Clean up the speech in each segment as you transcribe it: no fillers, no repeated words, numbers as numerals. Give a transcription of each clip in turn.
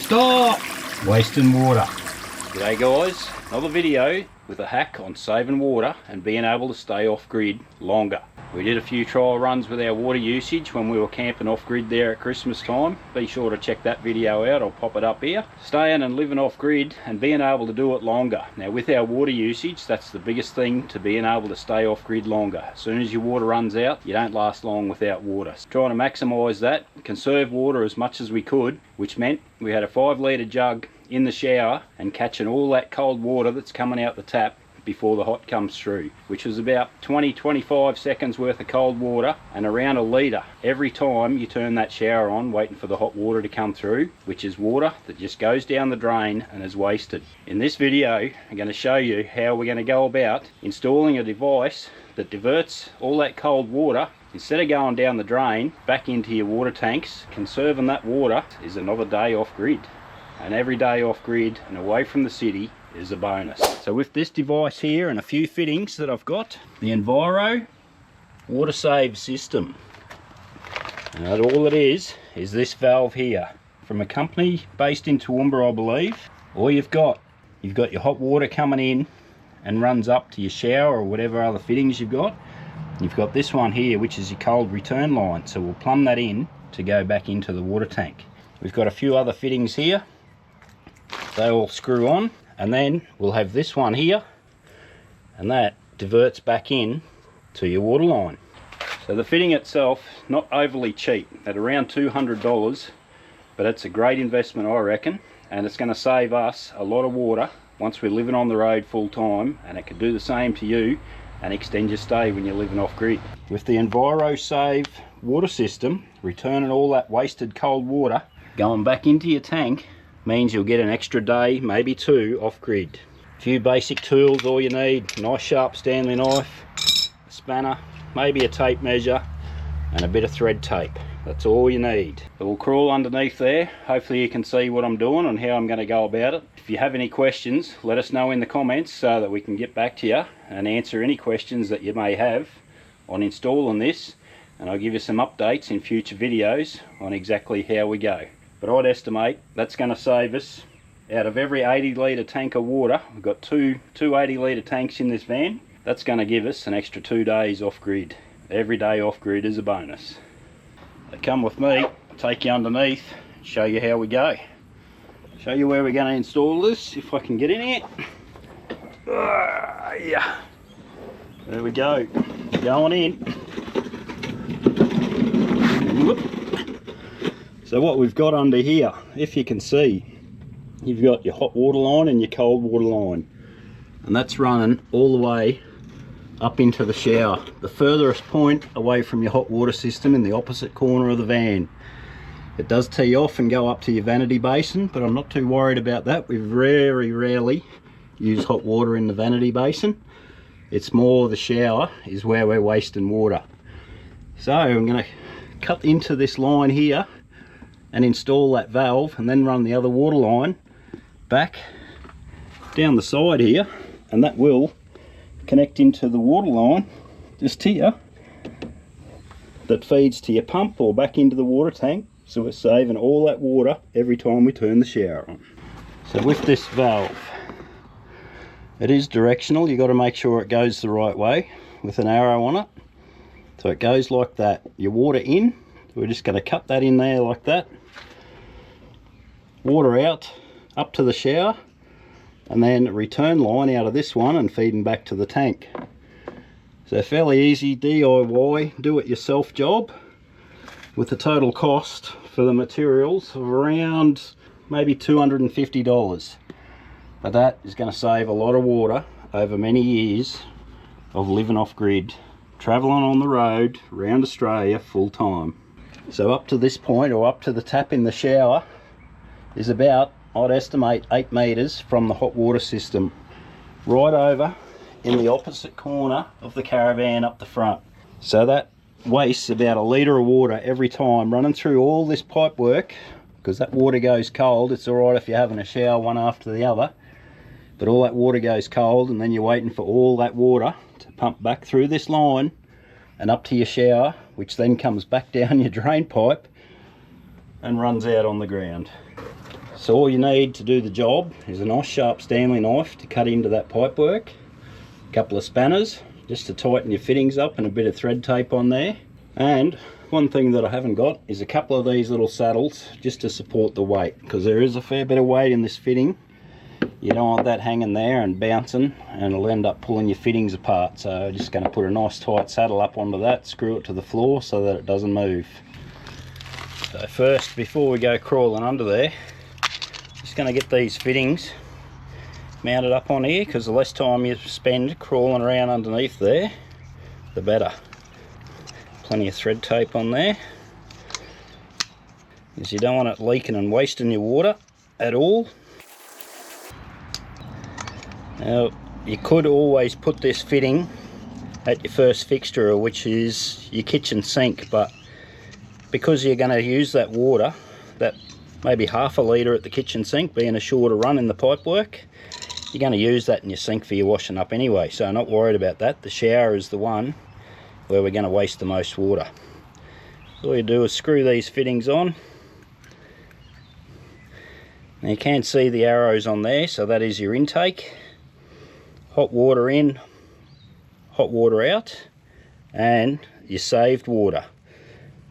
Stop wasting water. G'day guys, another video with a hack on saving water and being able to stay off grid longer. We did a few trial runs with our water usage when we were camping off grid there at Christmas time. Be sure to check that video out, I'll pop it up here. Staying and living off grid and being able to do it longer. Now with our water usage, that's the biggest thing to being able to stay off grid longer. As soon as your water runs out, you don't last long without water. So trying to maximise that, conserve water as much as we could, which meant we had a 5 litre jug in the shower and catching all that cold water that's coming out the tap before the hot comes through, which was about 20-25 seconds worth of cold water and around a litre every time you turn that shower on, waiting for the hot water to come through, which is water that just goes down the drain and is wasted. In this video I'm going to show you how we're going to go about installing a device that diverts all that cold water, instead of going down the drain, back into your water tanks. Conserving that water is another day off grid, and every day off grid and away from the city is a bonus. So with this device here and a few fittings that I've got, the Enviro water save system, and all it is this valve here from a company based in Toowoomba, I believe. All you've got your hot water coming in and runs up to your shower or whatever other fittings you've got. You've got this one here which is your cold return line, so we'll plumb that in to go back into the water tank. We've got a few other fittings here, they all screw on, and then we'll have this one here, and that diverts back in to your water line. So the fitting itself, not overly cheap, at around $200, but it's a great investment I reckon, and it's going to save us a lot of water once we're living on the road full time, and it can do the same to you and extend your stay when you're living off grid. With the Enviro Save water system, returning all that wasted cold water going back into your tank means you'll get an extra day, maybe two, off grid. A few basic tools, all you need: nice sharp Stanley knife, a spanner, maybe a tape measure, and a bit of thread tape. That's all you need. So we'll crawl underneath there. Hopefully you can see what I'm doing and how I'm going to go about it. If you have any questions, let us know in the comments so that we can get back to you and answer any questions that you may have on installing this, and I'll give you some updates in future videos on exactly how we go. But I'd estimate that's going to save us, out of every 80 litre tank of water, we've got two 80 litre tanks in this van, that's going to give us an extra 2 days off grid. Every day off grid is a bonus. So come with me, I'll take you underneath, show you how we go. Show you where we're going to install this, if I can get in here. Yeah. There we go, going in. Whoop. So what we've got under here, if you can see, you've got your hot water line and your cold water line, and that's running all the way up into the shower. The furthest point away from your hot water system in the opposite corner of the van. It does tee off and go up to your vanity basin, but I'm not too worried about that. We very rarely use hot water in the vanity basin. It's more the shower is where we're wasting water. So I'm going to cut into this line here and install that valve, and then run the other water line back down the side here, and that will connect into the water line just here that feeds to your pump or back into the water tank. So we're saving all that water every time we turn the shower on. So with this valve, it is directional. You've got to make sure it goes the right way with an arrow on it. So it goes like that. Your water in, we're just going to cut that in there like that. Water out up to the shower, and then a return line out of this one and feeding back to the tank. So fairly easy DIY, do it yourself job, with the total cost for the materials of around maybe $250. But that is going to save a lot of water over many years of living off grid, travelling on the road around Australia full time. So up to this point, or up to the tap in the shower, is about, I'd estimate, 8 metres from the hot water system, right over in the opposite corner of the caravan up the front. So that wastes about 1 litre of water every time, running through all this pipe work, because that water goes cold. It's alright if you're having a shower one after the other, but all that water goes cold, and then you're waiting for all that water to pump back through this line and up to your shower, which then comes back down your drain pipe and runs out on the ground. So all you need to do the job is a nice sharp Stanley knife to cut into that pipework, a couple of spanners just to tighten your fittings up, and a bit of thread tape on there. And one thing that I haven't got is a couple of these little saddles just to support the weight, because there is a fair bit of weight in this fitting. You don't want that hanging there and bouncing, and it'll end up pulling your fittings apart. So I'm just going to put a nice tight saddle up onto that, screw it to the floor so that it doesn't move. So first, before we go crawling under there, just going to get these fittings mounted up on here, because the less time you spend crawling around underneath there, the better. Plenty of thread tape on there, because you don't want it leaking and wasting your water at all. Now, you could always put this fitting at your first fixture, which is your kitchen sink, but because you're going to use that water, that maybe half a litre at the kitchen sink, being a shorter run in the pipework, you're going to use that in your sink for your washing up anyway, so not worried about that. The shower is the one where we're going to waste the most water. So all you do is screw these fittings on. Now you can see the arrows on there, so that is your intake. Hot water in, hot water out, and your saved water.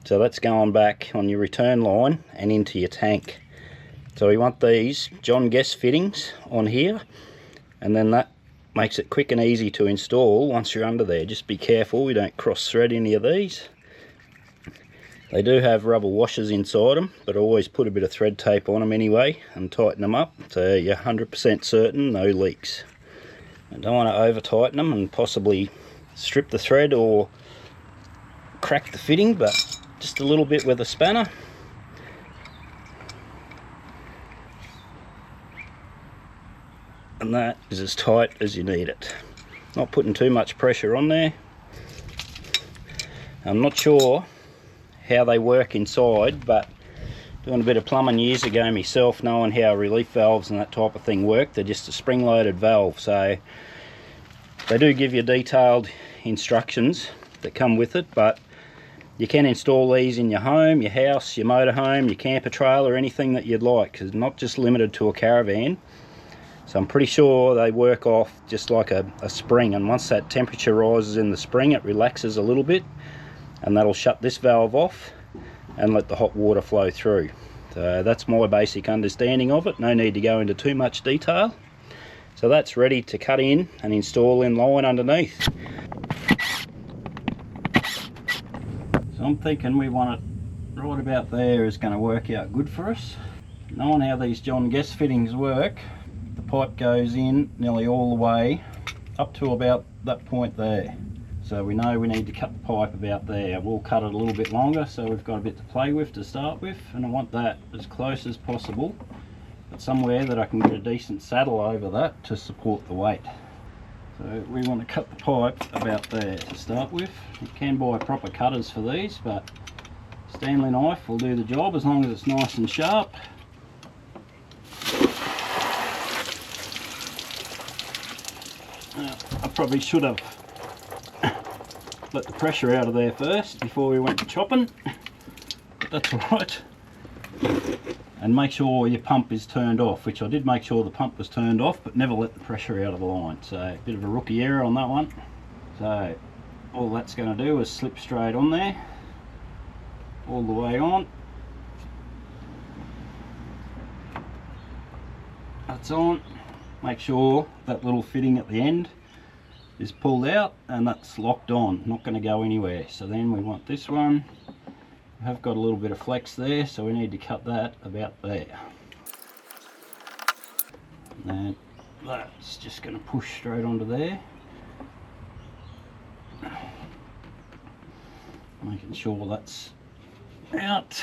So that's going back on your return line and into your tank. So we want these John Guest fittings on here, and then that makes it quick and easy to install once you're under there. Just be careful we don't cross thread any of these. They do have rubber washers inside them, but always put a bit of thread tape on them anyway and tighten them up so you're 100% certain no leaks. I don't want to over tighten them and possibly strip the thread or crack the fitting, but just a little bit with a spanner. And that is as tight as you need it. Not putting too much pressure on there. I'm not sure how they work inside, but doing a bit of plumbing years ago myself, knowing how relief valves and that type of thing work, they're just a spring-loaded valve, so they do give you detailed instructions that come with it, but you can install these in your home, your house, your motorhome, your camper trailer, anything that you'd like, because it's not just limited to a caravan. So I'm pretty sure they work off just like a spring, and once that temperature rises in the spring, it relaxes a little bit, and that'll shut this valve off and let the hot water flow through. So that's my basic understanding of it. No need to go into too much detail. So that's ready to cut in and install in line underneath. So I'm thinking we want it right about there is going to work out good for us. Knowing how these John Guest fittings work, the pipe goes in nearly all the way up to about that point there. So we know we need to cut the pipe about there. We'll cut it a little bit longer so we've got a bit to play with to start with, and I want that as close as possible, but somewhere that I can get a decent saddle over that to support the weight. So we want to cut the pipe about there to start with. You can buy proper cutters for these, but Stanley knife will do the job as long as it's nice and sharp. I probably should have let the pressure out of there first before we went to chopping, but that's alright. And make sure your pump is turned off, which I did make sure the pump was turned off, but never let the pressure out of the line. So a bit of a rookie error on that one. So all that's going to do is slip straight on there, all the way on. That's on. Make sure that little fitting at the end is pulled out and that's locked on, not going to go anywhere. So then we want this one. We have got a little bit of flex there, so we need to cut that about there. And then that's just going to push straight onto there. Making sure that's out.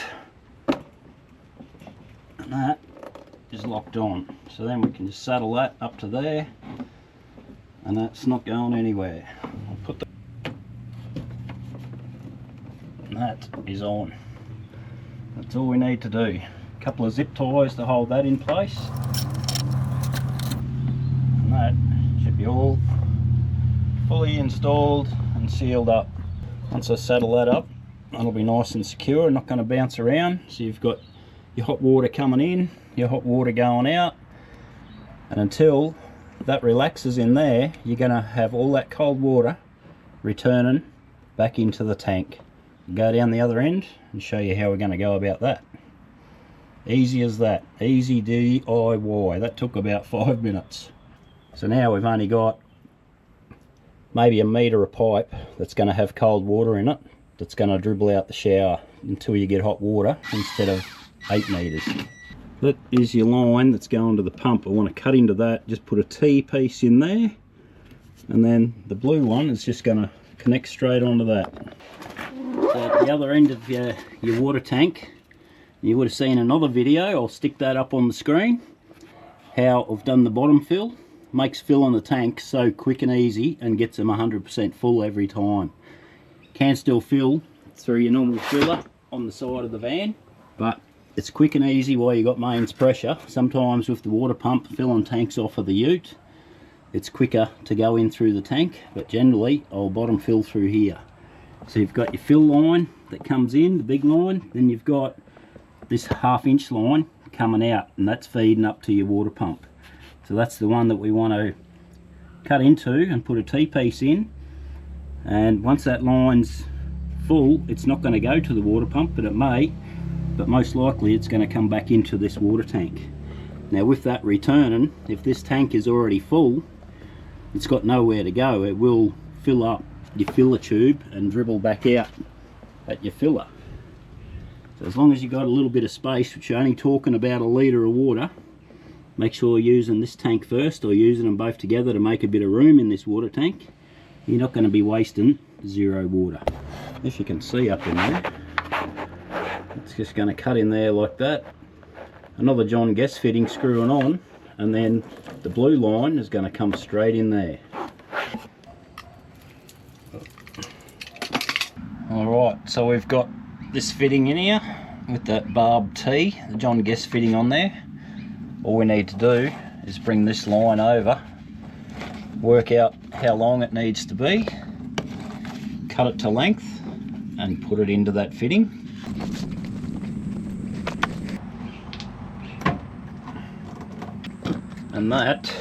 And that is locked on. So then we can just saddle that up to there, and that's not going anywhere. I'll put the, and that is on. That's all we need to do. A couple of zip ties to hold that in place, and that should be all fully installed and sealed up. Once I saddle that up, that'll be nice and secure and not going to bounce around. So you've got your hot water coming in, your hot water going out, and until that relaxes in there, you're going to have all that cold water returning back into the tank. Go down the other end and show you how we're going to go about that. Easy as that, easy DIY. That took about 5 minutes. So now we've only got maybe a metre of pipe that's going to have cold water in it, that's going to dribble out the shower until you get hot water instead of 8 metres. That is your line that's going to the pump. I want to cut into that, just put a T piece in there, and then the blue one is just going to connect straight onto that. So at the other end of your water tank, you would have seen another video, I'll stick that up on the screen, how I've done the bottom fill. Makes filling the tank so quick and easy and gets them 100% full every time. Can still fill through your normal filler on the side of the van, but it's quick and easy while you got mains pressure. Sometimes with the water pump filling tanks off of the ute, it's quicker to go in through the tank, but generally I'll bottom fill through here. So you've got your fill line that comes in, the big line, then you've got this 1/2 inch line coming out, and that's feeding up to your water pump. So that's the one that we want to cut into and put a T-piece in, and once that line's full, it's not going to go to the water pump, but it may, but most likely it's going to come back into this water tank. Now with that returning, if this tank is already full, it's got nowhere to go. It will fill up your filler tube and dribble back out at your filler. So as long as you've got a little bit of space, which you're only talking about 1 litre of water, make sure you're using this tank first, or using them both together to make a bit of room in this water tank. You're not going to be wasting 0 water. If you can see up in there, it's just going to cut in there like that. Another John Guest fitting screwing on, and then the blue line is going to come straight in there. Alright, so we've got this fitting in here with that barb T, the John Guest fitting on there. All we need to do is bring this line over, work out how long it needs to be, cut it to length and put it into that fitting. And that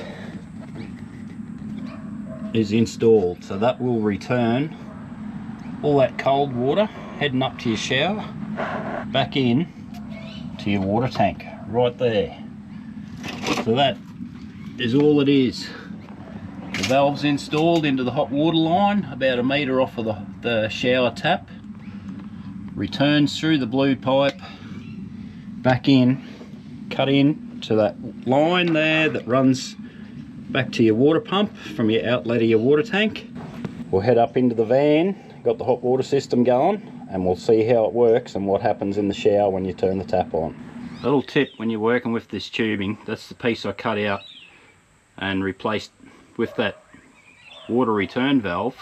is installed, so that will return all that cold water heading up to your shower back in to your water tank right there. So that is all it is. The valve's installed into the hot water line about 1 metre off of the shower tap, returns through the blue pipe back in, cut in to that line there that runs back to your water pump from your outlet of your water tank. We'll head up into the van, got the hot water system going, and we'll see how it works and what happens in the shower when you turn the tap on. Little tip when you're working with this tubing, that's the piece I cut out and replaced with that water return valve.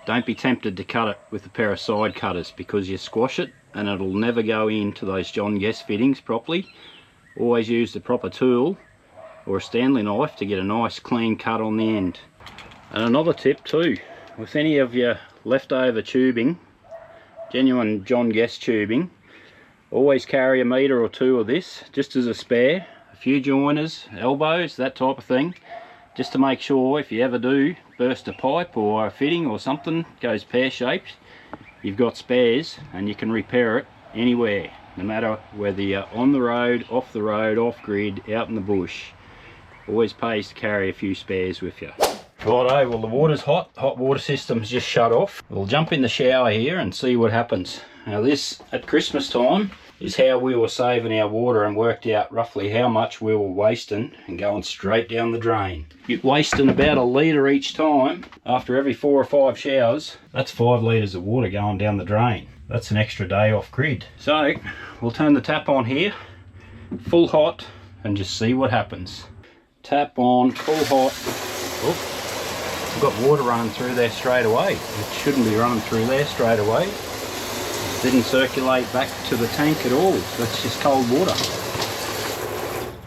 Don't be tempted to cut it with a pair of side cutters, because you squash it and it'll never go into those John Guest fittings properly. Always use the proper tool or a Stanley knife to get a nice clean cut on the end. And another tip too, with any of your leftover tubing, genuine John Guest tubing, always carry 1 metre or 2 of this just as a spare, a few joiners, elbows, that type of thing, just to make sure if you ever do burst a pipe or a fitting or something goes pear-shaped, you've got spares and you can repair it anywhere, no matter whether you're on the road, off grid, out in the bush. Always pays to carry a few spares with you. Righto, well the water's hot water system's just shut off. We'll jump in the shower here and see what happens. Now this, at Christmas time, is how we were saving our water and worked out roughly how much we were wasting and going straight down the drain. You're wasting about 1 litre each time. After every 4 or 5 showers, that's 5 litres of water going down the drain. That's an extra day off grid. So we'll turn the tap on here, full hot, and just see what happens. Tap on, full hot. Oh. We've got water running through there straight away. It shouldn't be running through there straight away. Didn't circulate back to the tank at all. That's just cold water.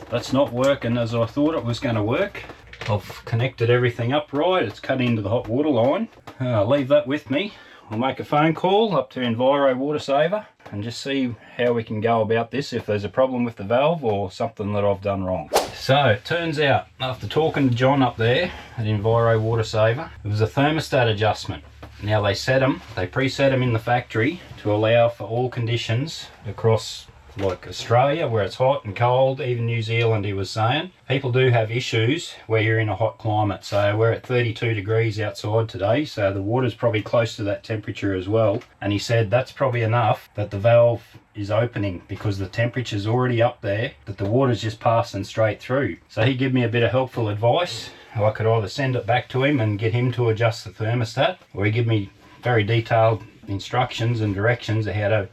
That's not working as I thought it was going to work. I've connected everything up right. It's cut into the hot water line. Leave that with me. we'll make a phone call up to Enviro Water Saver and just see how we can go about this, if there's a problem with the valve or something that I've done wrong. So it turns out, after talking to John up there at Enviro Water Saver, it was a thermostat adjustment. Now they preset them in the factory to allow for all conditions across like Australia, where it's hot and cold, even New Zealand, he was saying. People do have issues where you're in a hot climate. So we're at 32 degrees outside today, so the water's probably close to that temperature as well. And he said that's probably enough that the valve is opening, because the temperature's already up there, that the water's just passing straight through. So he gave me a bit of helpful advice. I could either send it back to him and get him to adjust the thermostat, or he gave me very detailed instructions and directions of how to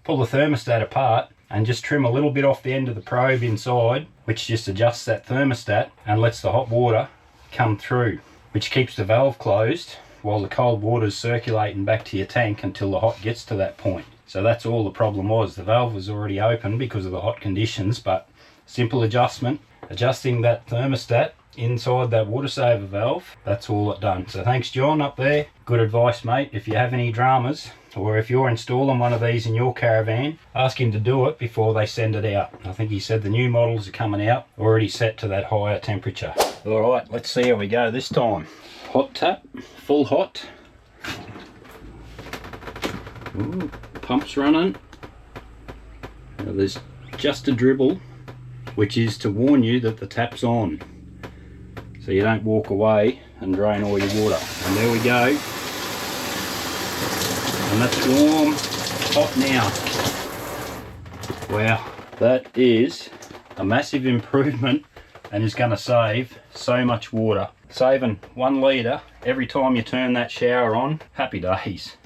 pull the thermostat apart and just trim a little bit off the end of the probe inside, which just adjusts that thermostat and lets the hot water come through, which keeps the valve closed while the cold water's circulating back to your tank until the hot gets to that point. So that's all the problem was. The valve was already open because of the hot conditions, but simple adjustment, adjusting that thermostat inside that water saver valve, that's all it done. So thanks John up there, good advice mate. If you have any dramas, or if you're installing one of these in your caravan, ask him to do it before they send it out. I think he said the new models are coming out already set to that higher temperature. Alright, let's see how we go this time. Hot tap, full hot. Ooh, pump's running. Now there's just a dribble, which is to warn you that the tap's on, so you don't walk away and drain all your water. And there we go. And that's warm, hot now. Wow, that is a massive improvement and is going to save so much water. Saving 1 litre every time you turn that shower on. Happy days.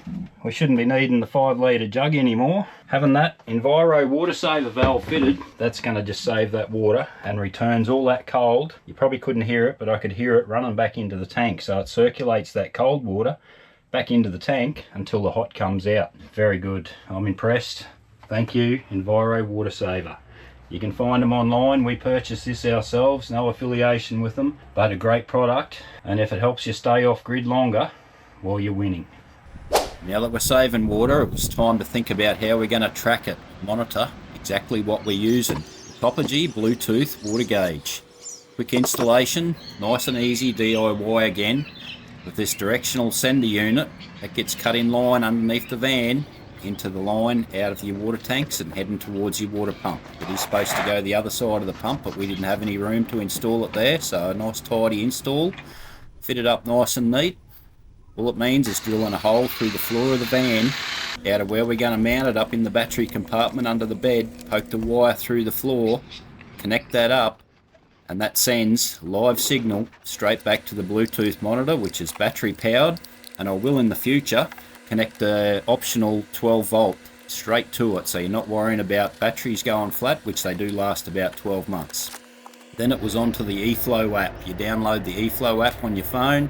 We shouldn't be needing the 5 litre jug anymore. Having that Enviro Water Saver valve fitted, that's going to just save that water and returns all that cold. You probably couldn't hear it, but I could hear it running back into the tank. So it circulates that cold water back into the tank until the hot comes out. Very good. I'm impressed. Thank you, Enviro Water Saver. You can find them online. We purchased this ourselves, no affiliation with them, but a great product. And if it helps you stay off grid longer, well, you're winning. Now that we're saving water, it was time to think about how we're going to track it, monitor exactly what we're using. TOPARGEE Bluetooth water gauge. Quick installation, nice and easy DIY again. With this directional sender unit that gets cut in line underneath the van into the line out of your water tanks and heading towards your water pump. It is supposed to go the other side of the pump, but we didn't have any room to install it there, so a nice tidy install. Fit it up nice and neat. All it means is drilling a hole through the floor of the van out of where we're going to mount it up in the battery compartment under the bed, poke the wire through the floor, connect that up, and that sends live signal straight back to the Bluetooth monitor, which is battery powered. And I will in the future connect the optional 12 volt straight to it, so you're not worrying about batteries going flat, which they do last about 12 months. Then it was onto the eFlow app. You download the eFlow app on your phone,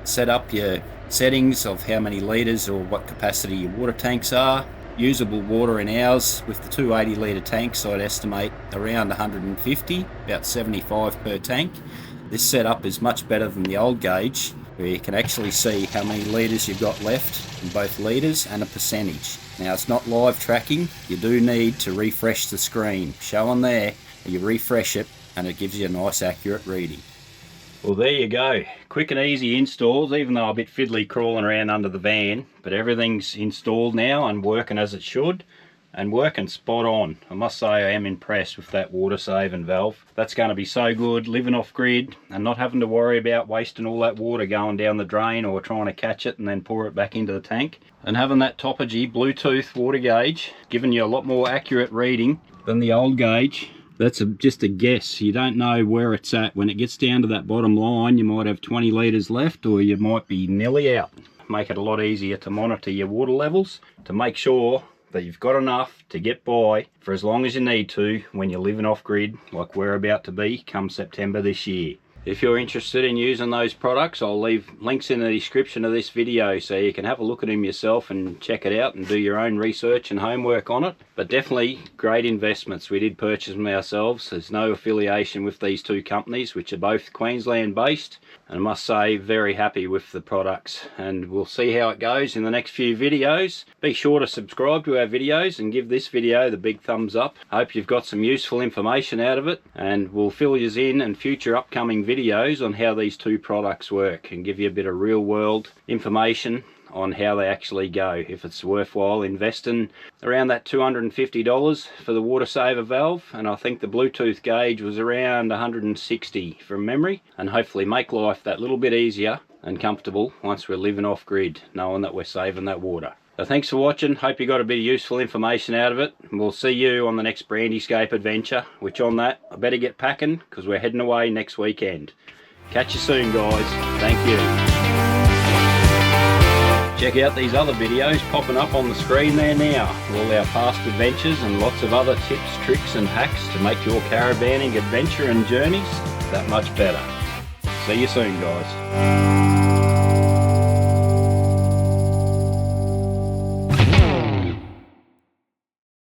set up your settings of how many litres or what capacity your water tanks are. Usable water in ours, with the 280 litre tanks, I'd estimate around 150, about 75 per tank. This setup is much better than the old gauge, where you can actually see how many litres you've got left in both litres and a percentage. Now it's not live tracking, you do need to refresh the screen. Showing there, you refresh it and it gives you a nice accurate reading. Well, there you go. Quick and easy installs, even though a bit fiddly crawling around under the van, but everything's installed now and working as it should, and working spot on. I must say I am impressed with that water saving valve. That's going to be so good, living off grid and not having to worry about wasting all that water going down the drain or trying to catch it and then pour it back into the tank. And having that TOPARGEE Bluetooth water gauge, giving you a lot more accurate reading than the old gauge. That's just a guess. You don't know where it's at. When it gets down to that bottom line, you might have 20 litres left, or you might be nearly out. Make it a lot easier to monitor your water levels, to make sure that you've got enough to get by for as long as you need to when you're living off grid, like we're about to be come September this year. If you're interested in using those products, I'll leave links in the description of this video so you can have a look at them yourself and check it out and do your own research and homework on it. But definitely great investments. We did purchase them ourselves. There's no affiliation with these two companies, which are both Queensland based, and I must say very happy with the products, and we'll see how it goes in the next few videos. Be sure to subscribe to our videos and give this video the big thumbs up. I hope you've got some useful information out of it, and we'll fill you in future upcoming videos on how these two products work and give you a bit of real world information on how they actually go, if it's worthwhile investing around that $250 for the water saver valve, and I think the Bluetooth gauge was around 160 from memory, and hopefully make life that little bit easier and comfortable once we're living off grid, knowing that we're saving that water. So thanks for watching. Hope you got a bit of useful information out of it, and we'll see you on the next Brandyscape adventure, which on that I better get packing because we're heading away next weekend. Catch you soon, guys. Thank you. Check out these other videos popping up on the screen there now, all our past adventures and lots of other tips, tricks and hacks to make your caravanning adventure and journeys that much better. See you soon, guys.